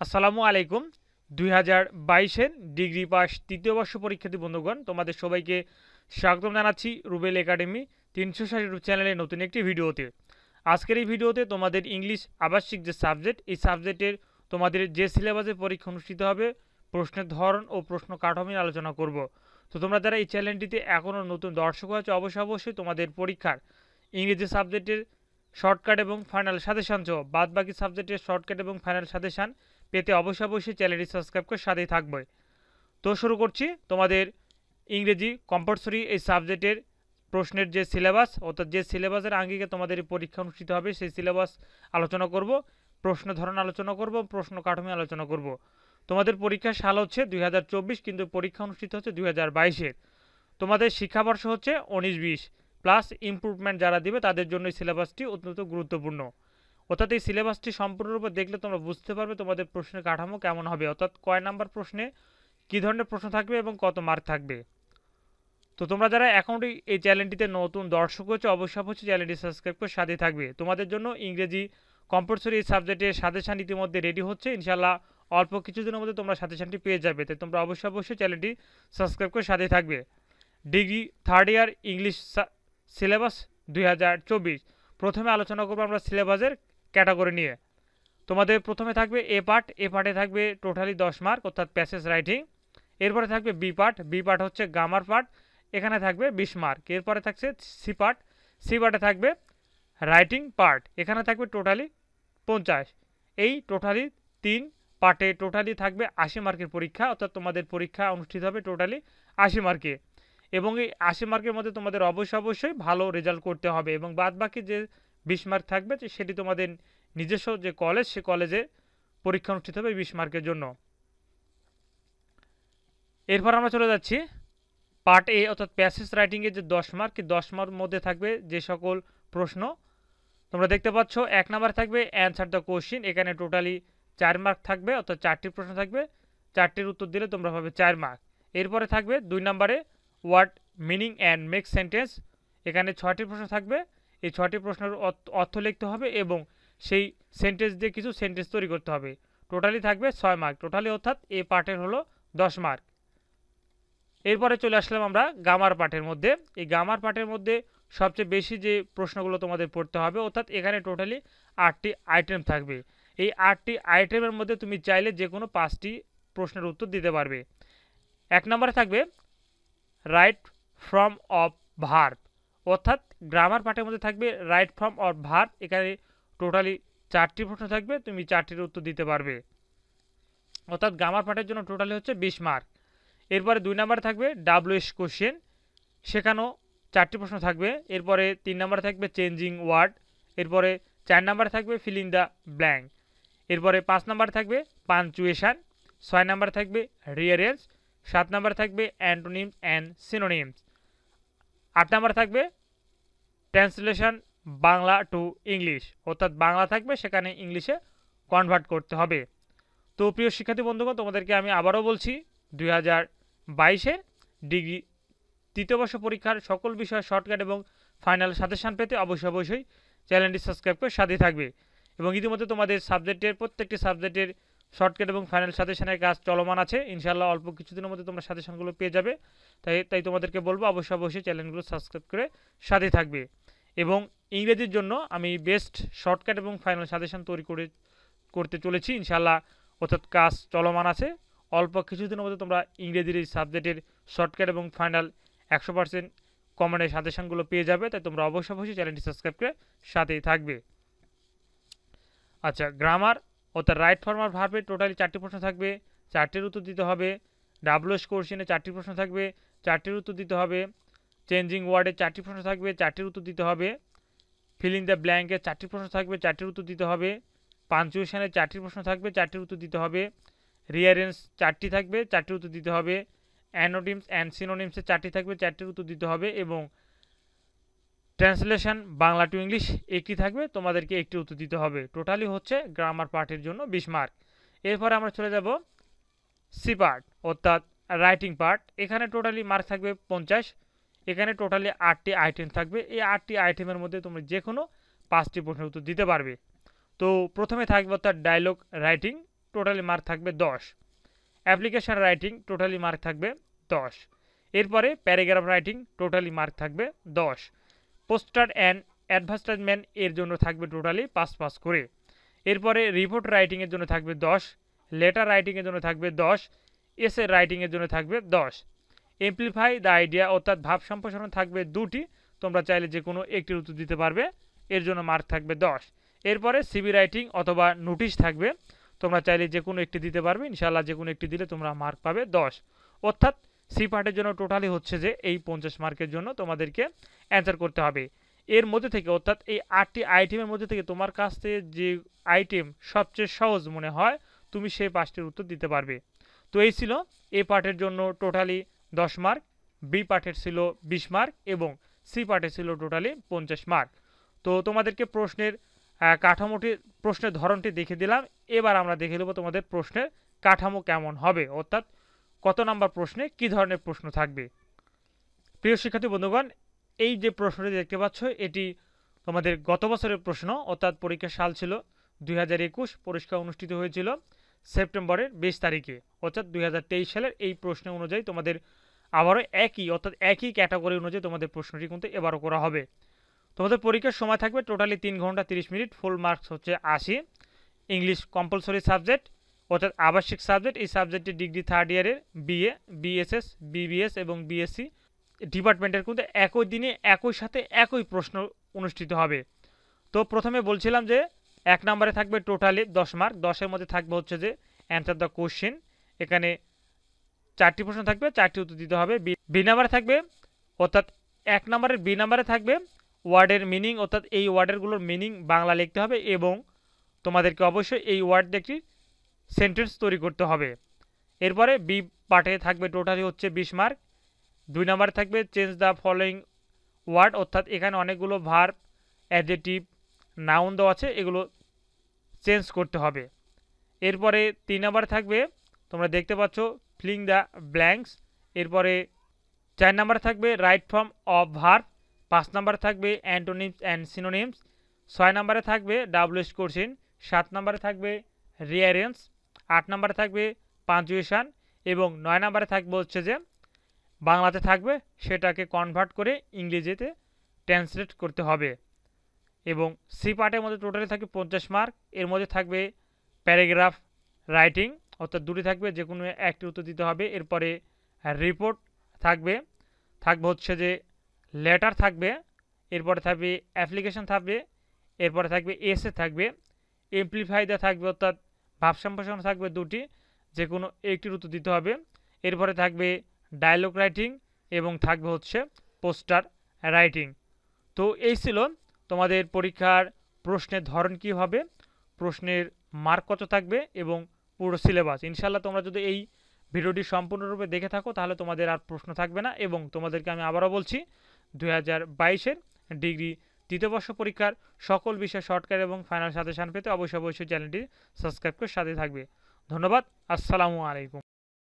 আসসালামু আলাইকুম। ২০২২-এর degree pass ৩য় বর্ষ পরীক্ষার্থী বন্ধুগণ, তোমাদের সবাইকে স্বাগতম জানাচ্ছি রুবেল একাডেমি ৩৬০ ইউটিউব চ্যানেলের নতুন একটি ভিডিওতে। আজকের এই ভিডিওতে তোমাদের ইংলিশ আবাসিক যে সাবজেক্ট, এই সাবজেক্টের তোমাদের যে সিলেবাসে পরীক্ষা অনুষ্ঠিত হবে, প্রশ্নের ধরন ও প্রশ্ন কাঠামো নিয়ে আলোচনা করব। তো তোমরা যারা এই চ্যানেলটিতে এখনও নতুন দর্শক আছো, অবশ্যই তোমাদের পরীক্ষার ইংরেজি সাবজেক্টের শর্টকাট এবং ফাইনাল সাজেশান সহ বাদবাকি সাবজেক্টের শর্টকাট এবং ফাইনাল সাজেশান পেতে অবশ্যই চ্যানেলটি সাবস্ক্রাইব করে সাথেই থাকবে। তো শুরু করছি তোমাদের ইংরেজি কম্পালসরি এই সাবজেক্টের প্রশ্নের যে সিলেবাস, অর্থাৎ যে সিলেবাসের আঙ্গিকে তোমাদের এই পরীক্ষা অনুষ্ঠিত হবে সেই সিলেবাস আলোচনা করব, প্রশ্ন ধরন আলোচনা করব, প্রশ্ন কাঠামো আলোচনা করব। তোমাদের পরীক্ষার সাল হচ্ছে ২০২৪, কিন্তু পরীক্ষা অনুষ্ঠিত হচ্ছে ২০২২-এর। তোমাদের শিক্ষাবর্ষ হচ্ছে ১৯-২০ প্লাস ইমপ্রুভমেন্ট যারা দিবে তাদের জন্য এই সিলেবাসটি অত্যন্ত গুরুত্বপূর্ণ। অর্থাৎ এই সিলেবাসটি সম্পূর্ণরূপে দেখলে তোমরা বুঝতে পারবে তোমাদের প্রশ্নের কাঠামো কেমন হবে, অর্থাৎ কয় নাম্বার প্রশ্নে কী ধরনের প্রশ্ন থাকবে এবং কত মার্ক থাকবে। তো তোমরা যারা এখনই এই চ্যানেলটিতে নতুন দর্শক হচ্ছে অবশ্যই চ্যানেলটি সাবস্ক্রাইব করে সাথে থাকবে। তোমাদের জন্য ইংরেজি কম্পালসরি এই সাবজেক্টের সাজেশান ইতিমধ্যে রেডি হচ্ছে, ইনশাল্লাহ অল্প কিছুদিনের মধ্যে তোমরা সাজেশানটি পেয়ে যাবে। তাই তোমরা অবশ্যই চ্যানেলটি সাবস্ক্রাইব করে সাথে থাকবে। Degree third year English syllabus ২০২৪। প্রথমে আলোচনা করবো আমরা সিলেবাসের ক্যাটাগরি নিয়ে। তোমাদের প্রথমে থাকবে এ পার্টে থাকবে টোটালি 10 মার্ক, অর্থাৎ প্যাসেজ রাইটিং। এরপরে থাকবে বি পার্ট হচ্ছে গ্রামার পার্ট, এখানে থাকবে 20 মার্ক। এরপরে থাকছে সি পার্টে থাকবে রাইটিং পার্ট, এখানে থাকবে টোটালি 50। এই টোটালি 3 পার্টে টোটালি থাকবে 80 মার্কের পরীক্ষা, অর্থাৎ তোমাদের পরীক্ষা অনুষ্ঠিত হবে টোটালি 80 মার্কে। এবং এই 80 মার্কের মধ্যে তোমাদের অবশ্যই ভালো রেজাল্ট করতে হবে, এবং বাদবাকি যে 20 মার্ক থাকবে সেটি তোমাদের নিজস্ব যে কলেজ, সে কলেজে পরীক্ষা অনুষ্ঠিত হবে 20 মার্কের জন্য। এরপর আমরা চলে যাচ্ছি পার্ট এ, অর্থাৎ প্যাসেজ রাইটিংয়ের যে 10 মার্ক, 10 মার্ক মধ্যে থাকবে যে সকল প্রশ্ন তোমরা দেখতে পাচ্ছ। 1 নাম্বার থাকবে অ্যান্সার দ্য কোশ্চিন, এখানে টোটালি 4 মার্ক থাকবে, অর্থাৎ 4টি প্রশ্ন থাকবে, 4টির উত্তর দিলে তোমরা পাবে 4 মার্ক। এরপরে থাকবে 2 নাম্বারে word meaning and make sentence, এখানে 6টি প্রশ্ন থাকবে। এই 6টি প্রশ্নের অর্থ লিখতে হবে এবং সেই সেন্টেন্স দিয়ে কিছু সেন্টেন্স তৈরি করতে হবে। টোটালি থাকবে 6 মার্ক, টোটালি অর্থাৎ এ পার্টের হলো 10 মার্ক। এরপরে চলে আসলাম আমরা গ্রামার পার্টের মধ্যে। এই গ্রামার পার্টের মধ্যে সবচেয়ে বেশি যে প্রশ্নগুলো তোমাদের পড়তে হবে, অর্থাৎ এখানে টোটালি 8টি আইটেম থাকবে। এই 8টি আইটেমের মধ্যে তুমি চাইলে যে কোনো 5টি প্রশ্নের উত্তর দিতে পারবে। 1 নম্বরে থাকবে রাইট ফ্রম অফ ভার্ব, অর্থাৎ গ্রামার পার্টের মধ্যে থাকবে রাইট ফ্রম অফ ভার্ব, এখানে টোটালি 4টি প্রশ্ন থাকবে, তুমি 4টির উত্তর দিতে পারবে, অর্থাৎ গ্রামার পার্টের জন্য টোটালি হচ্ছে 20 মার্ক। এরপরে 2 নম্বরে থাকবে ডাব্লিউএস কোশ্চেন, সেখানেও 4টি প্রশ্ন থাকবে। এরপরে 3 নম্বরে থাকবে চেঞ্জিং ওয়ার্ড। এরপরে 4 নম্বরে থাকবে ফিল ইন দ্য ব্ল্যাঙ্ক। এরপরে 5 নম্বরে থাকবে পাঞ্চুয়েশন। 6 নম্বরে থাকবে রিয়ারেন্স। 7 নম্বরে থাকবে অ্যান্টোনিমস অ্যান্ড সিনোনিমস। 8 নম্বরে থাকবে ট্রান্সলেশন বাংলা টু ইংলিশ, অর্থাৎ বাংলা থাকবে, সেখানে ইংলিশে কনভার্ট করতে হবে। তো প্রিয় শিক্ষার্থী বন্ধুগণ, তোমাদেরকে আমি আবারও বলছি 2022-এর ডিগ্রি তৃতীয় বর্ষ পরীক্ষার সকল বিষয়ের শর্টকাট এবং ফাইনাল সাজেশান পেতে অবশ্যই চ্যানেলটি সাবস্ক্রাইব করে সাথে থাকবে। এবং ইতিমধ্যে তোমাদের সাবজেক্টের প্রত্যেকটি সাবজেক্টের শর্টকাট এবং ফাইনাল সাজেশানের কাজ চলমান আছে, ইনশাআল্লাহ অল্প কিছুদিনের মধ্যে তোমরা সাজেশানগুলো পেয়ে যাবে। তাই তোমাদেরকে বলবো অবশ্যই চ্যানেলগুলো সাবস্ক্রাইব করে সাথে থাকবে। এবং ইংরেজির জন্য আমি বেস্ট শর্টকাট এবং ফাইনাল সাজেশান তৈরি করতে চলেছি ইনশাআল্লাহ, অর্থাৎ কাজ চলমান আছে। অল্প কিছুদিনের মধ্যে তোমরা ইংরেজির এই সাবজেক্টের শর্টকাট এবং ফাইনাল 100% কমনের সাজেশনগুলো পেয়ে যাবে। তাই তোমরা অবশ্যই চ্যানেলটি সাবস্ক্রাইব করে সাথেই থাকবে। আচ্ছা, গ্রামার অর্থাৎ রাইট ফর্ম আর ভার্বে টোটালি 4টি প্রশ্ন থাকবে, 4টির উত্তর দিতে হবে। ডাব্লিউএস কোশ্চেনে 4টি প্রশ্ন থাকবে, 4টির উত্তর দিতে হবে। চেঞ্জিং ওয়ার্ডে 4টি প্রশ্ন থাকবে, 4টির উত্তর দিতে হবে। ফিল ইন দ্য ব্ল্যাঙ্কে 4টি প্রশ্ন থাকবে, 4টির উত্তর দিতে হবে। পাঞ্চুয়েশনে 4টি প্রশ্ন থাকবে, 4টির উত্তর দিতে হবে। রিয়ারেন্স 4টি থাকবে, 4টির উত্তর দিতে হবে। অ্যানোনিমস অ্যান্ড সিনোনিমসে 4টি থাকবে, 4টির উত্তর দিতে হবে। এবং ট্রান্সলেশন বাংলা টু ইংলিশ 1টি থাকবে, তোমাদেরকে 1টি উত্তর দিতে হবে। টোটালি হচ্ছে গ্রামার পার্টের জন্য 20 মার্ক। এরপরে আমরা চলে যাব সি পার্ট, অর্থাৎ রাইটিং পার্ট। এখানে টোটালি মার্ক থাকবে 50। এখানে টোটালি 8টি আইটেম থাকবে। এই 8টি আইটেমের মধ্যে তোমরা যে কোনো 5টি প্রশ্নের উত্তর দিতে পারবে। তো প্রথমে থাকবে অর্থাৎ ডায়লগ রাইটিং, টোটালি মার্ক থাকবে 10। অ্যাপ্লিকেশন রাইটিং টোটালি মার্ক থাকবে 10। এরপরে প্যারাগ্রাফ রাইটিং টোটালি মার্ক থাকবে 10। পোস্টার অ্যান্ড অ্যাডভার্টাইজমেন্ট এর জন্য থাকবে টোটালি 5 করে। এরপরে রিপোর্ট রাইটিংয়ের জন্য থাকবে 10, লেটার রাইটিংয়ের জন্য থাকবে 10, এসে রাইটিংয়ের জন্য থাকবে 10। এমপ্লিফাই দ্য আইডিয়া অর্থাৎ ভাব সম্প্রসারণ থাকবে 2টি, তোমরা চাইলে যে কোনো একটির উত্তর দিতে পারবে, এর জন্য মার্ক থাকবে 10। এরপরে সিভি রাইটিং অথবা নোটিশ থাকবে, তোমরা চাইলে যে কোনো একটি দিতে পারবে, ইনশাআল্লাহ যে কোনো একটি দিলে তোমরা মার্ক পাবে 10। অর্থাৎ সি পার্টের জন্য টোটালি হচ্ছে যে এই 50 মার্কের জন্য তোমাদেরকে অ্যান্সার করতে হবে। এর মধ্যে থেকে অর্থাৎ এই 8টি আইটেমের মধ্যে থেকে তোমার কাছ থেকে যে আইটেম সবচেয়ে সহজ মনে হয় তুমি সেই 5টির উত্তর দিতে পারবে। তো এই ছিল এ পার্টের জন্য টোটালি 10 মার্ক, বি পার্টের ছিল 20 মার্ক এবং সি পার্টের ছিল টোটালি 50 মার্ক। তো তোমাদেরকে প্রশ্নের কাঠামোটি, প্রশ্নের ধরনটি দেখে দিলাম। এবার আমরা দেখে নেব তোমাদের প্রশ্নের কাঠামো কেমন হবে, অর্থাৎ কত নাম্বার প্রশ্নে কি ধরনের প্রশ্ন থাকবে। প্রিয় শিক্ষার্থী বন্ধুগণ, এই যে প্রশ্নটি দেখতে পাচ্ছ এটি তোমাদের গত বছরের প্রশ্ন, অর্থাৎ পরীক্ষার সাল ছিল 2021, পরীক্ষা অনুষ্ঠিত হয়েছিল সেপ্টেম্বরের 20 তারিখে, অর্থাৎ 2023 সালের এই প্রশ্ন অনুযায়ী তোমাদের আবারও একই ক্যাটাগরি অনুযায়ী তোমাদের প্রশ্নটি কিন্তু এবারও করা হবে। তোমাদের পরীক্ষার সময় থাকবে টোটালি 3 ঘন্টা 30 মিনিট, ফুল মার্কস হচ্ছে 80। ইংলিশ কম্পালসরি সাবজেক্ট অর্থাৎ আবাসিক সাবজেক্ট, এই সাবজেক্টে ডিগ্রি 3rd ইয়ারের বিএ, বিএসএস, বিবিএস এবং বিএসসি ডিপার্টমেন্টের কিন্তু একই দিনে একই সাথে একই প্রশ্ন অনুষ্ঠিত হবে। তো প্রথমে বলছিলাম যে 1 নম্বরে থাকবে টোটালি 10 মার্ক, 10-এর মধ্যে থাকবে হচ্ছে যে অ্যান্সার দ্য কোশ্চেন, এখানে 4টি প্রশ্ন থাকবে, 4টি উত্তর দিতে হবে। বি নাম্বারে থাকবে অর্থাৎ 1 নম্বরের বি নাম্বারে থাকবে ওয়ার্ডের মিনিং, অর্থাৎ এই ওয়ার্ডেরগুলোর মিনিং বাংলা লিখতে হবে এবং তোমাদেরকে অবশ্যই এই ওয়ার্ড দিয়ে একটি সেন্টেন্স তৈরি করতে হবে। এরপরে বি পার্টে থাকবে টোটালি হচ্ছে 20 মার্ক। 2 নম্বরে থাকবে চেঞ্জ দ্য ফলোয়িং ওয়ার্ড, অর্থাৎ এখানে অনেকগুলো ভার্ব, অ্যাডজেক্টিভ, নাউন দেওয়া আছে, এগুলো চেঞ্জ করতে হবে। এরপরে 3 নম্বরে থাকবে তোমরা দেখতে পাচ্ছ ফিলিং দ্য ব্ল্যাঙ্কস। এরপরে 4 নম্বরে থাকবে রাইট ফর্ম অফ ভার্ব। 5 নম্বরে থাকবে অ্যান্টোনিমস অ্যান্ড সিনোনিমস। 6 নম্বরে থাকবে ডাব্লিউএইচ কোশ্চেন। 7 নম্বরে থাকবে রিয়ারেন্স। 8 নম্বরে থাকবে পাঞ্চুয়েশন এবং 9 নম্বরে থাকবে হচ্ছে যে বাংলাতে থাকবে সেটাকে কনভার্ট করে ইংরেজিতে ট্রান্সলেট করতে হবে। এবং সি পার্টের মধ্যে টোটালি থাকবে 50 মার্ক, এর মধ্যে থাকবে প্যারাগ্রাফ রাইটিং অর্থাৎ 2টি থাকবে, যে কোনো একটি উত্তর দিতে হবে। এরপরে রিপোর্ট থাকবে হচ্ছে যে লেটার থাকবে, এরপরে থাকবে অ্যাপ্লিকেশন থাকবে, এরপরে থাকবে এসে থাকবে, এমপ্লিফাই দা থাকবে অর্থাৎ ভাব সম্প্রসারণ থাকবে 2টি, যে কোনো একটির উত্তর দিতে হবে। এরপরে থাকবে ডায়লগ রাইটিং এবং থাকবে হচ্ছে পোস্টার রাইটিং। তো এই ছিল তোমাদের পরীক্ষার প্রশ্নের ধরন কী হবে, প্রশ্নের মার্ক কত থাকবে এবং পুরো সিলেবাস। ইনশাল্লাহ তোমরা যদি এই ভিডিওটি সম্পূর্ণরূপে দেখে থাকো তাহলে তোমাদের আর প্রশ্ন থাকবে না। এবং তোমাদেরকে আমি আবারও বলছি 2022-এর ডিগ্রি তৃতীয় বর্ষ পরীক্ষার সকল বিষয় শর্টকাট এবং ফাইনাল সাজেশন পেতে অবশ্যই চ্যানেলটি সাবস্ক্রাইব করে সাথে থাকবে। ধন্যবাদ। আসসালামু আলাইকুম।